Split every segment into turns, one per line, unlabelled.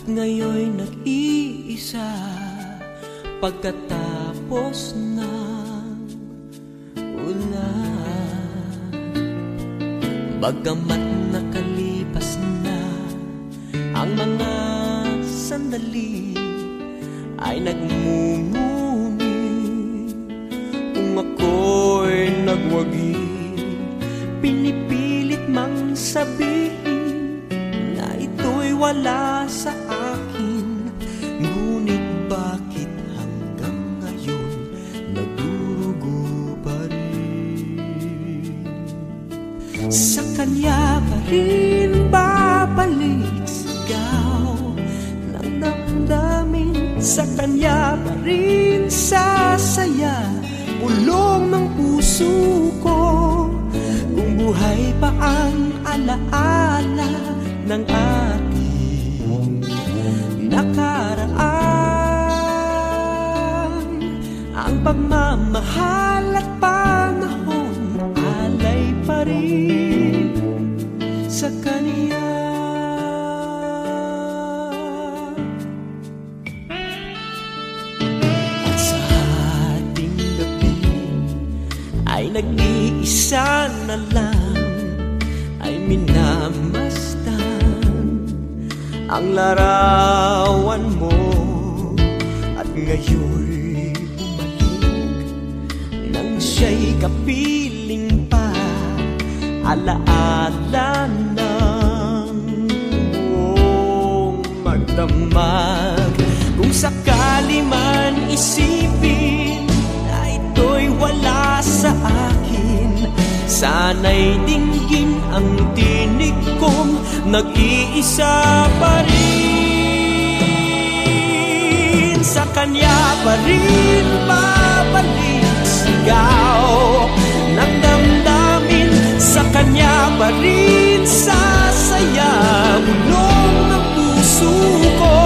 ngayon'y nag-iisa pagkatapos ng ulan. Bagamat nakalipas na ang mga sandali, ay nagmumuni kung ako'y nagwagi. Pinipilit mang sabihin na ito'y wala sa akin, ngunit bakit hanggang ngayon nagdurugo pa rin? Sa kanya pa rin babalik sigaw ng damdamin, sa kanya pa rin sasaya bulong ng puso ko. Kung buhay pa ang alaala ng ating nakaraan, ang pagmamahal at panahon alay pa rin sa kanya. At sa ating gabi ay nag-iisa na lang, ay minamasdan ang larawan mo. At ngayon'y bumalik nang siya'y kapiling pa, alaala ng buong magdamag. Kung sakali man isipin na ito'y wala sa akin, sana'y dinggin ang tinig kong nag-iisa pa rin. Sa kanya pa rin babalik sigaw ng damdamin, sa kanya pa rin sasaya bulong ng puso ko.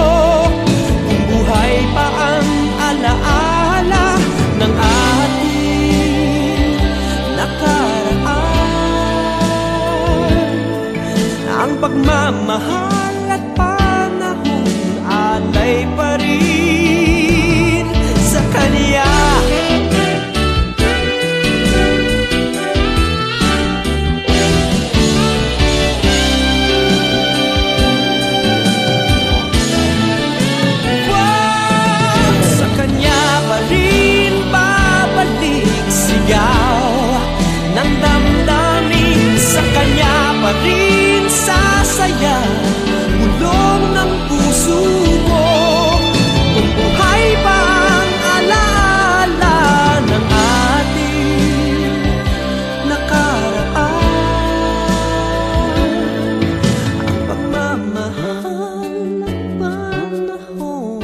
Kung buhay pa ang alaala ng ating nakaraan, ang pagmamahal at panahon alay pa rin sa kanya. Sa kanya pa rin babalik sigaw ng damdamin, sa kanya pa rin sasaya bulong ng puso ko. Kung buhay pa ang alaala ng ating nakaraan, ang pagmamahal ng panahon,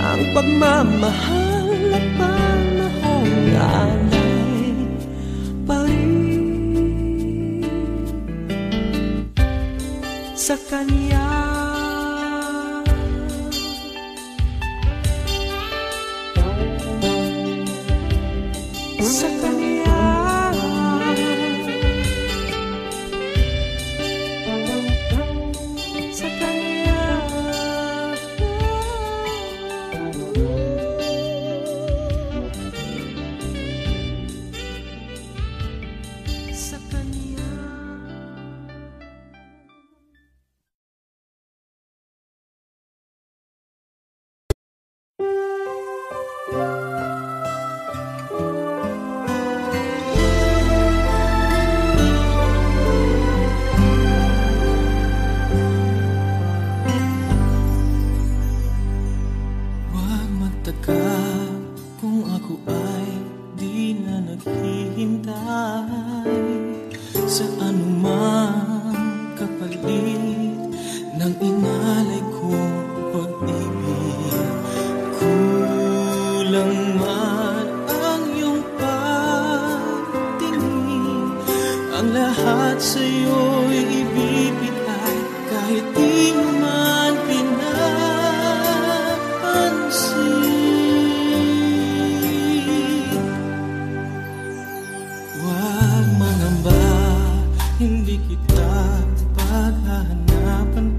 ang pagmamahal at panahon alay pa rin sa kanya. Sa kanya, sa kanya, sa kanya. Huwag magtaka kung ako ay di na naghihintay sa anumang kapalit ng inalay kong pag-ibig. Kulang man ang iyong pagtingin, ang lahat sa'yo'y ibibigay kahit di mo man pinapansin. Huwag mangamba, hindi kita paghahanapan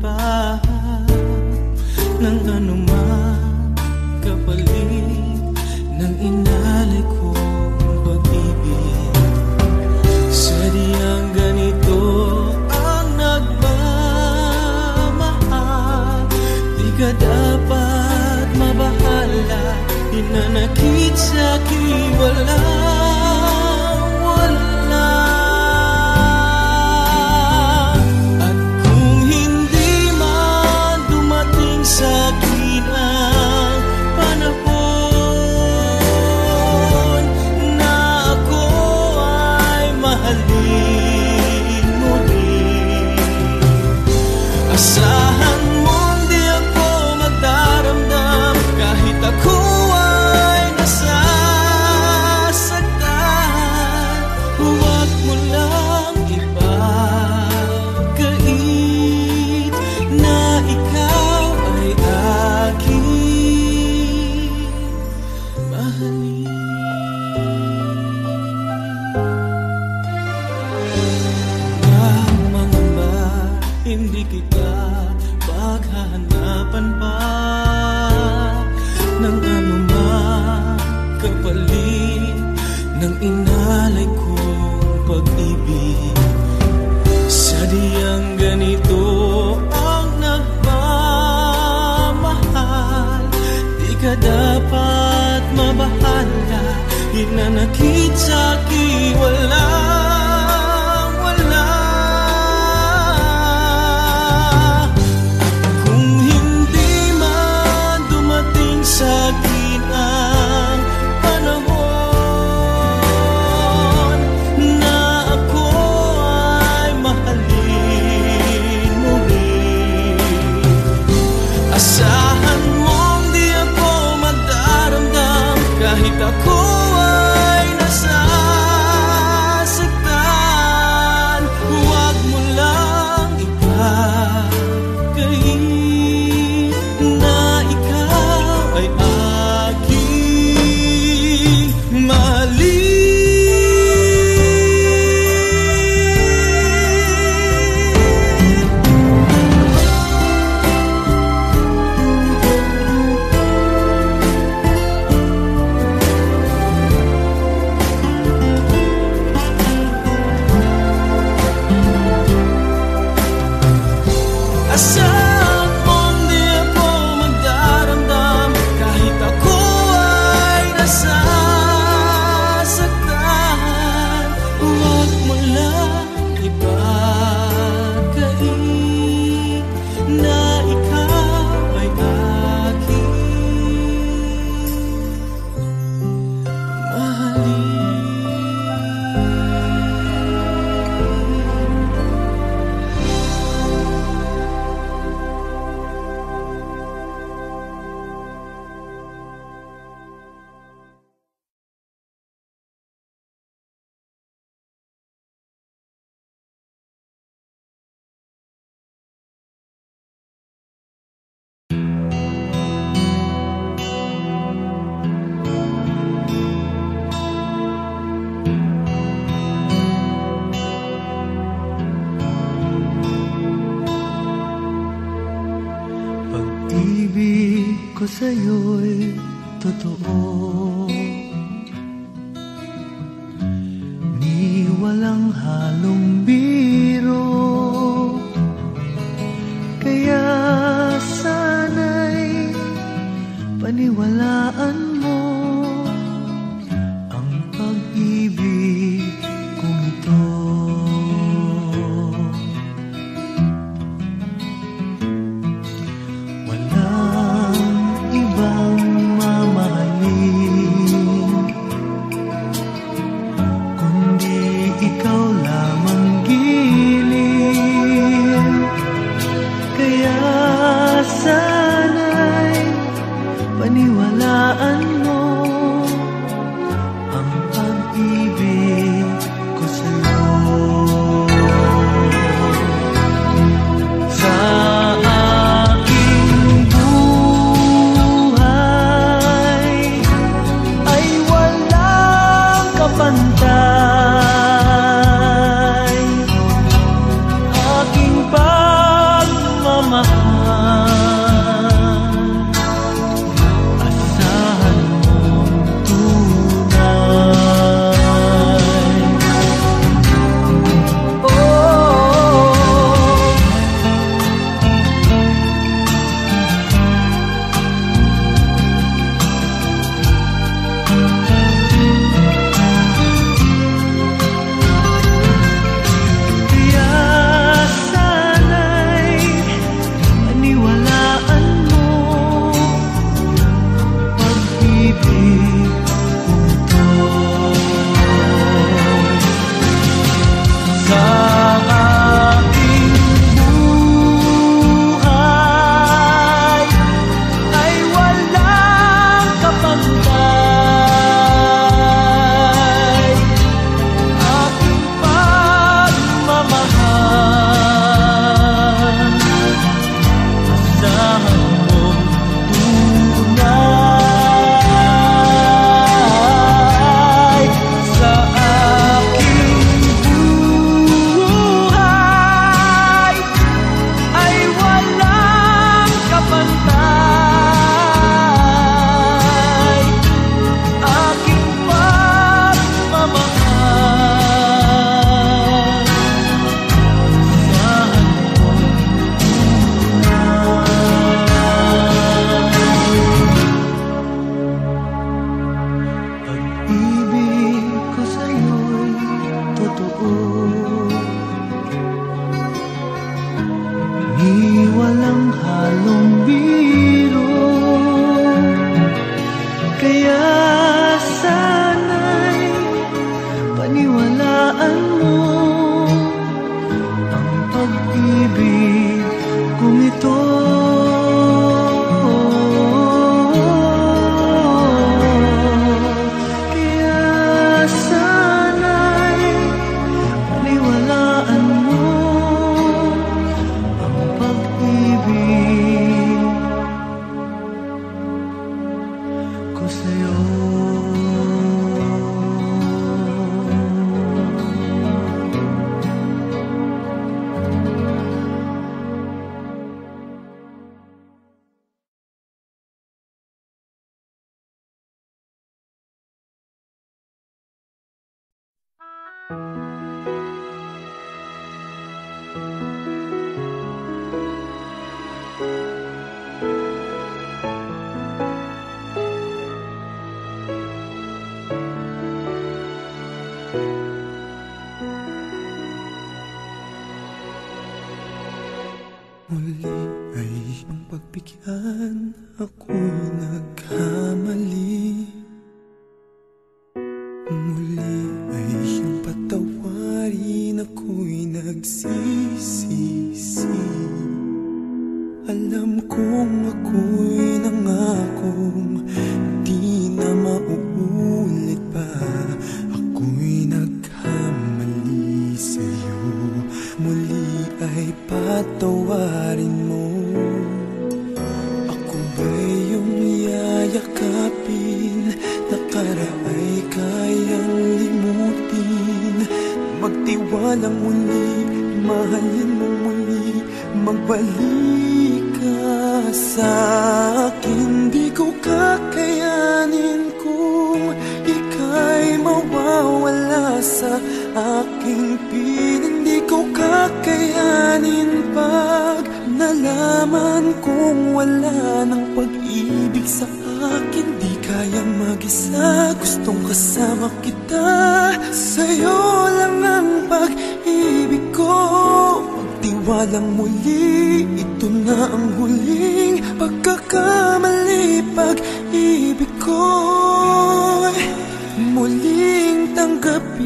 ng inalay kong pag-ibig. Sadyang ganito ang nagmamahal, di ka dapat mabahala, hinanakit sa'kin walang wala. Kung hindi man dumating sa'kin ang panahon na ako ay mahalin muli, asahan mong di ako magdaramdam kahit ako ay nasasaktan. Huwag mo lang ipagkain na ikaw ay aking mahalin. Asahan mong di ako magdaramdam kahit ako ay nasasaktan. Huwag mo lang ipagkain na ikaw ay aking mahalin.
Pag-ibig ko sa'yo'y totoo, ni walang halong biro. Kaya sana'y paniwalaan mo ang pag-ibig kong ito. Ibang mamahalin kundi ikaw lamang
Muli ay iyong pagbigyan, ako'y nagkamali. Muli ay iyong patawarin, ako'y nagsisisi. Alam kong ako'y nangakong di na mauulit pa. Ako'y nagkamali sa'yo, muli ay patawarin mo. Ako ba'y iyong yayakapin, nakaraay kayang limutin. Magtiwalang muli, mahalin mo muli, magbalik ka sa akin. Di ko kakayanin kung ika'y mawawala sa aking piling. Di ko kakayanin pag nalaman kong wala ng pag-ibig sa akin. Di kayang mag-isa, gustong kasama kita. Sa'yo lang ang pag-ibig ko. Magtiwalang muli, ito na ang huling pagkakamali. Pag-ibig ko muling tanggapin.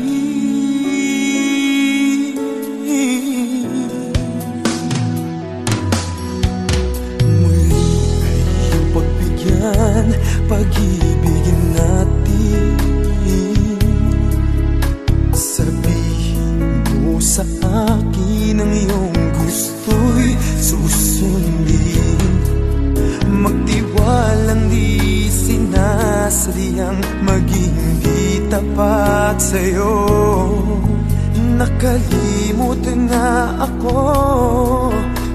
Muli ay iyong pagbigyan, pag-ibigin natin. Sabihin mo sa akin ang iyong gusto'y susundin. Magtiwalang di sinasadyang maging di tapat sa'yo. Nakalimutan na ako,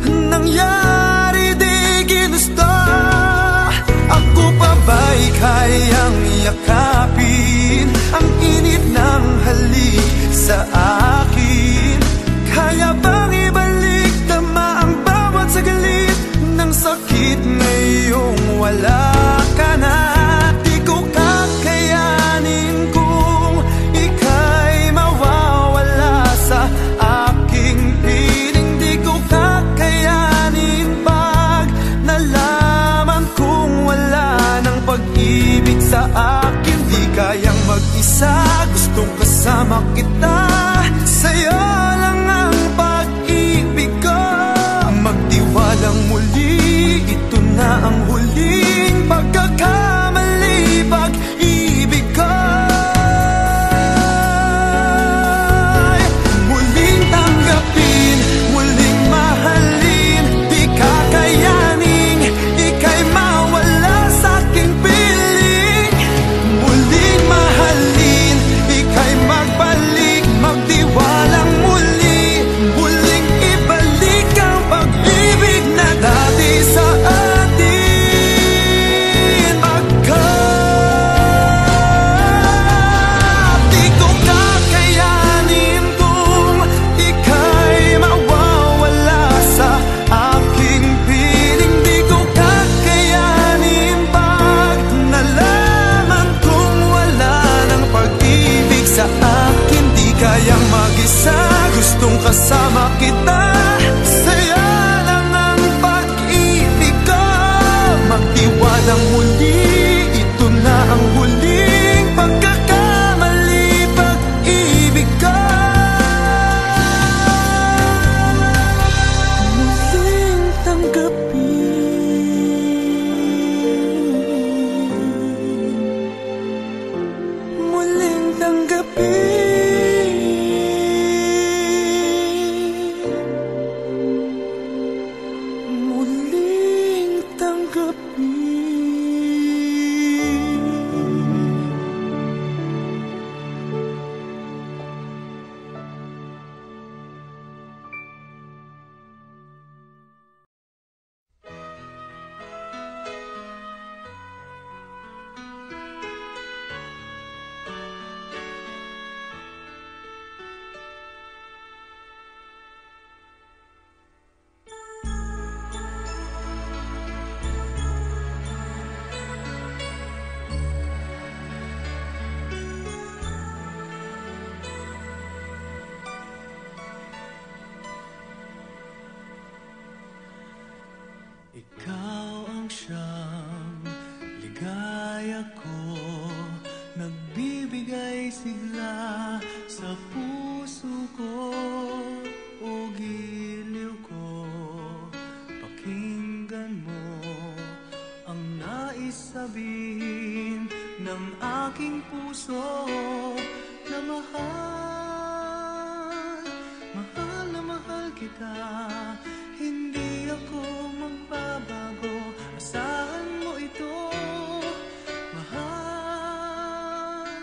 nangyari di ginusto. Ako pa ba'y kayang yakapin ang init ng halik sa akin? Kaya bang ibalik tama ang bawat sagalit ng sakit ngayong wala ka na? Di ko kakayanin kung ika'y mawawala sa aking piling. Di ko kakayanin pag nalaman kong wala ng pag-ibig sa akin. Di kayang mag-isa, gustong kasama kita. Sa'yo lang ang pag-ibig ko. Magtiwalang muli, ito na ang huling pagkakamali. Pag-ibig ko muling tanggapin, muling mahalin. Di kakayaning ika'y mawala sa aking piling. Muling mahalin, ika'y magbalik, magtiwalang muli, muling ibalik ang pag-ibig na dati sa atin. Di ko kakayanin kung ika'y mawawala sa aking piling. Di ko kakayanin pag nalaman kong wala ng pag-ibig sa akin. Di kayang mag-isa, gustong kasama kita. Sa'yo lang ang pag-ibig ko. Magtiwalang muli, ito na ang huling pagkakamali. Pag-ibig ko muling tanggapin, muling tanggapin.
sigla sa puso ko o giliw ko. Pakinggan mo ang nais sabihin ng aking puso na mahal, mahal na mahal kita. Hindi ako magbabago, asahan mo ito. Mahal,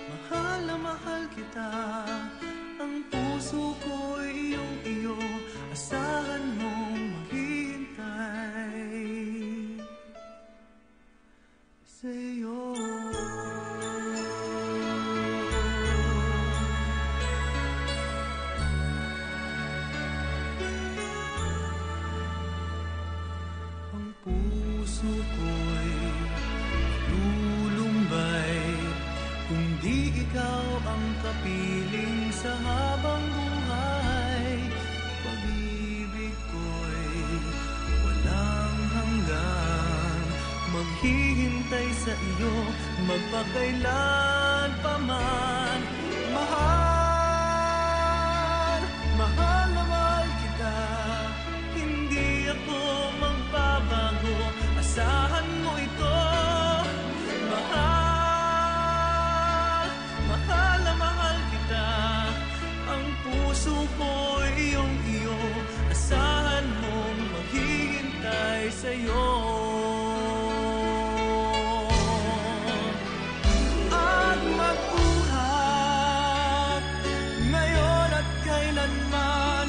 mahal na mahal kita. Ang puso ko'y iyong iyo, asahan mong maghihintay sa'yo. Ang puso ko'y lulumbay kung di ikaw ang kapiling sa habang buhay. Pag-ibig ko'y walang hanggan, maghihintay sa iyo magpakailan pa man. Mahal, mahal na mahal kita. Hindi ako magbabago, asahan mo ito. Mahal, mahal na mahal kita. Ang puso ko'y iyong iyo, asahan mong maghihintay sa'yo. At magbuhat ngayon at kailanman,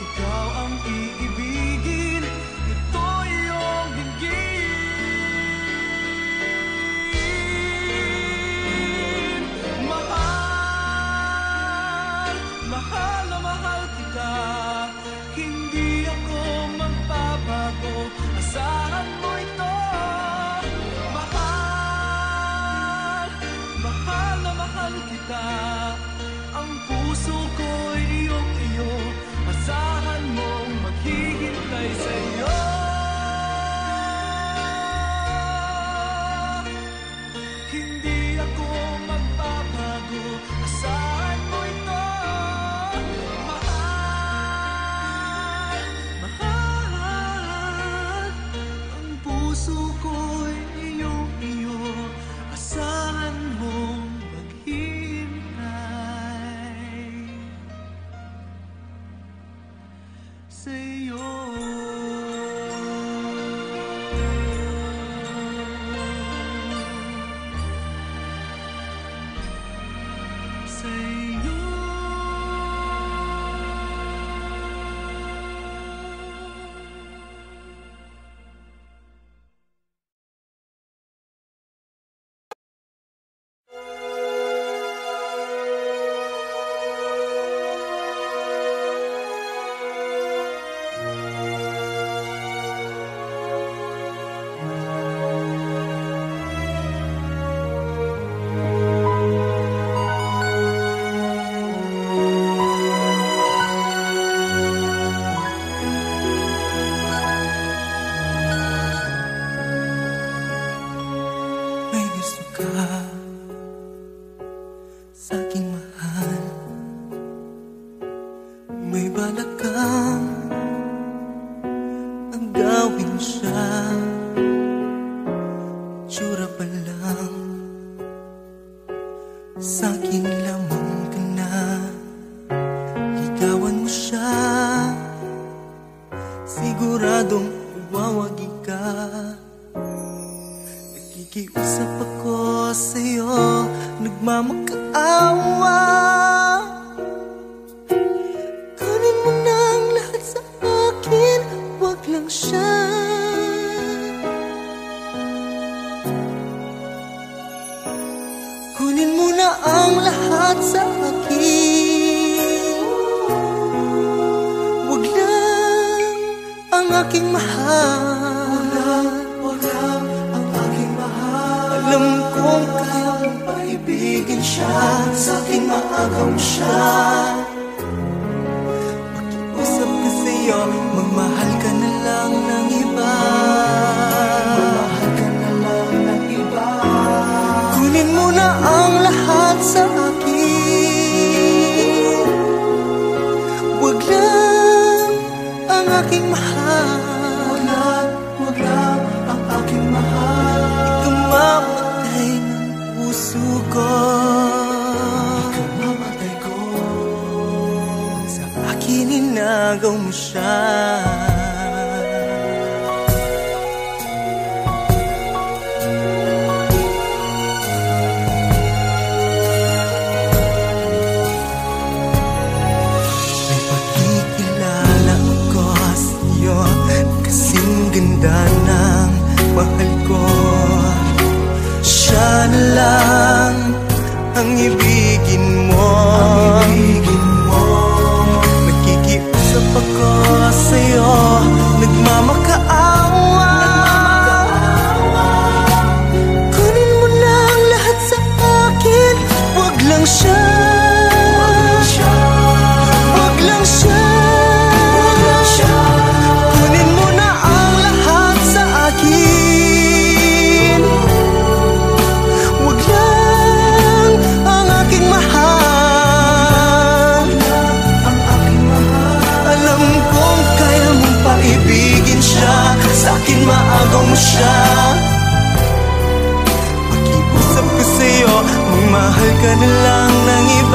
ikaw ang iibigin, ito iyong dinggin. Mahal, mahal na mahal kita. Hindi ako magbabago, asahan mo ito. Mahal, mahal na mahal kita. Ang puso ko'y iyong iyo, asahan mong maghihintay sa'yo. Hindi ako magbabago, asahan mo ito. Mahal, mahal. Ang puso ko'y iyong iyo, asahan mong maghihintay sa'yo. Sa'yo. May gusto ka sa'king mahal, may balak kang agawin siya. Tsura pa lang sa'kin lamang ka na, ligawan mo siya, siguradong wawagi ka. Nakikiusap ako sa'yo, nagmamakaawa. Kunin mo na ang lahat sa akin, wag lang siya. Kunin mo na ang lahat sa akin, wag lang ang aking mahal. Wag lang ang aking mahal. Alam kong kaya mong paibigin siya, sa'king maagaw siya. Makiusap ka sa'yo, magmahal ka na lang ng iba. Magmahal ka na lang ng iba. Kunin mo na ang lahat sa akin, aking mahal.
Wag lang ang aking mahal.
Ikamamatay ng puso ko.
Ikamamatay ko.
Sa akin inagaw mo siya. Ganda ng mahal ko. Siya na lang ang ibigin mo. Nakikiusap ako sa'yo, nagmamakaawa. Kunin mo na ang lahat sa akin. Wag lang siya. Wag lang siya. Sa'kin maagaw mo siya. Pakiusap ko sa'yo, magmahal ka na lang ng iba.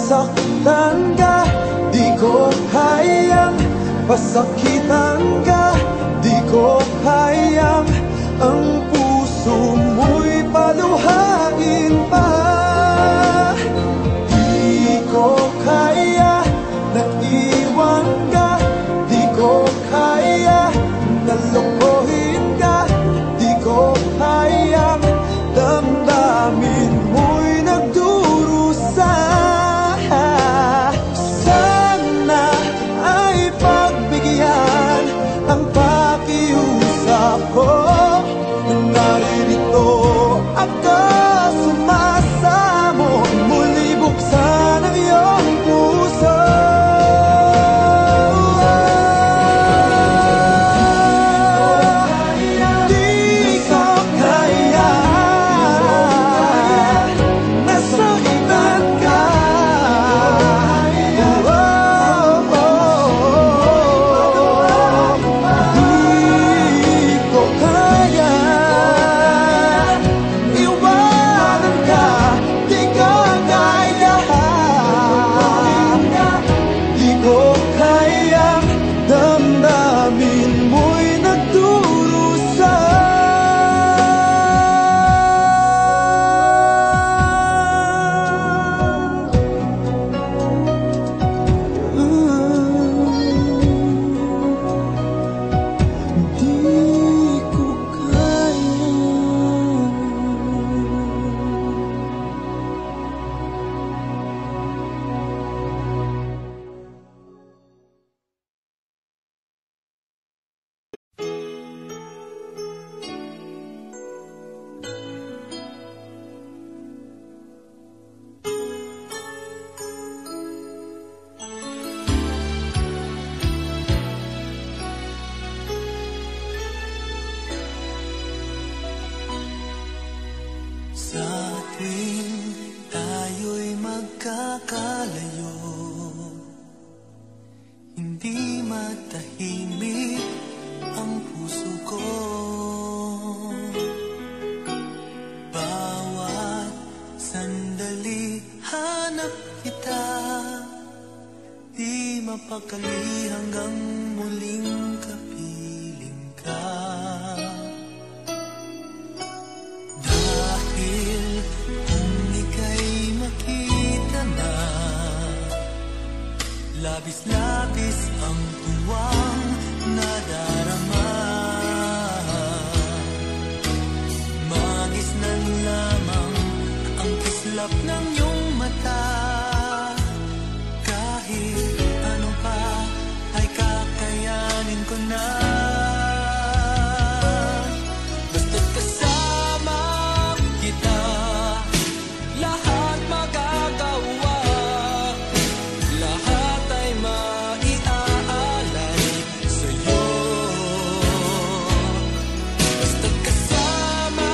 masaktan ka, di ko hayang pasakitan ka, di ko hayang ang puso mo'y paluhain pa. Di ko kaya na iwan ka, di ko kaya na lokohin ka, di ko hayang damdamin mo'y nagdurusa. Sana ay pagbigyan ang pakiusap ko. Naririto ako sumasamo, muli buksan ang iyong puso. Di ko kaya nasa iban ka. Di ko kaya iwanan ka, di ka kaya. Di ko kayang damdamin mo'y nagdurusa. Di ko kaya. Sa tuwing tayo'y magkakalayo, hindi matahimik ang puso ko. Bawat sandali hanap kita, di mapakali hanggang muling kapiling ka. Dahil kung ika'y makita na, labis-labis ang tuwang nadarama. Magisnan lamang ang kislap ng iyong mata. Kahit ano pa ay kakayanin ko na. Basta't kasama kita, lahat magagawa, lahat ay maiaalay sa'yo. Basta't kasama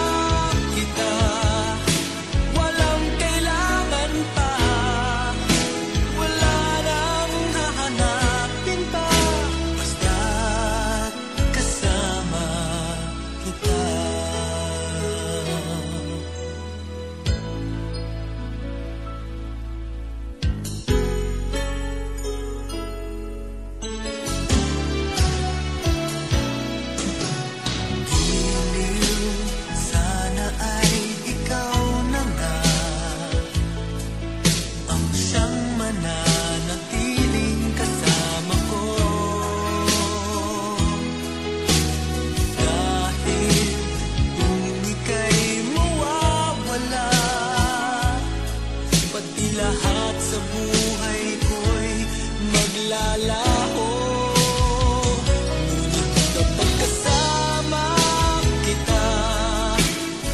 kita, walang kailangan pa, wala nang hahanapin pa. Basta't kasama kita. Giliw, sana ay ikaw na nga ang siyang mananatiling kasama ko. Dahil kung ika'y mawawala, pati lahat sa buhay ko'y maglalaho. Ngunit kapag kasama kita,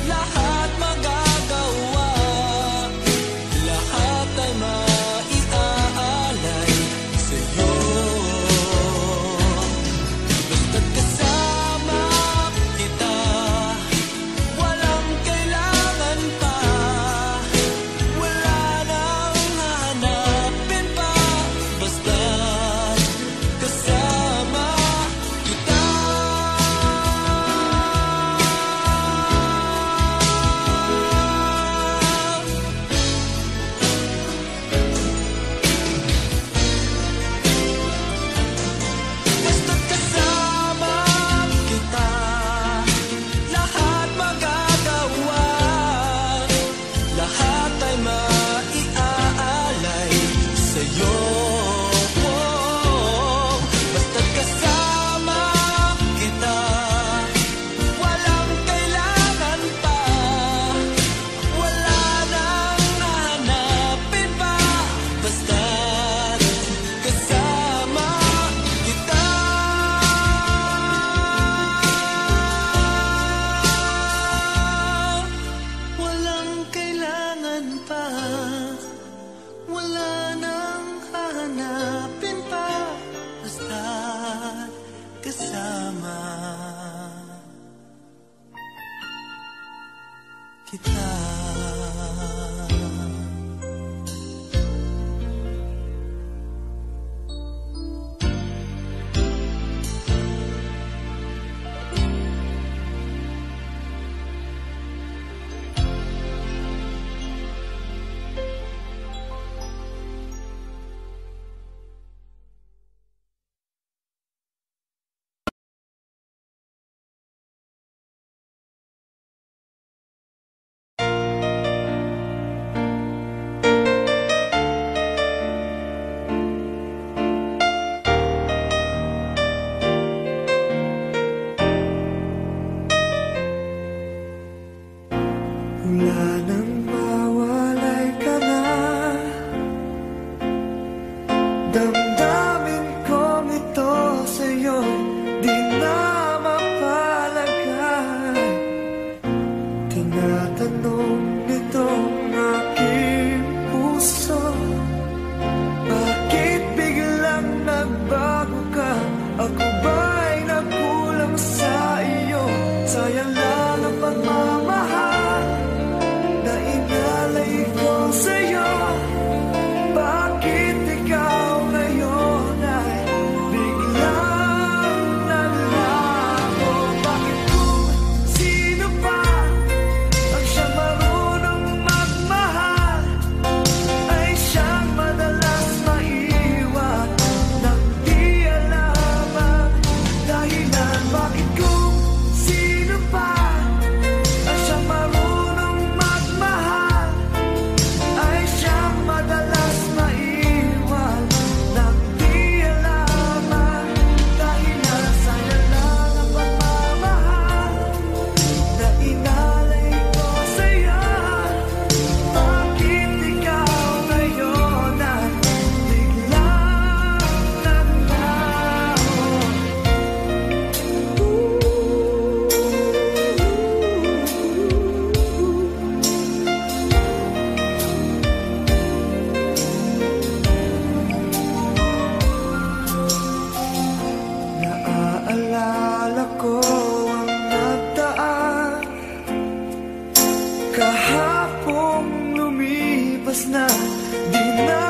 lahat magagawa, lahat ay maiaalay sa'yo. Basta't kasama kita, walang kailangan pa, wala nang hahanapin pa. Basta't
Di na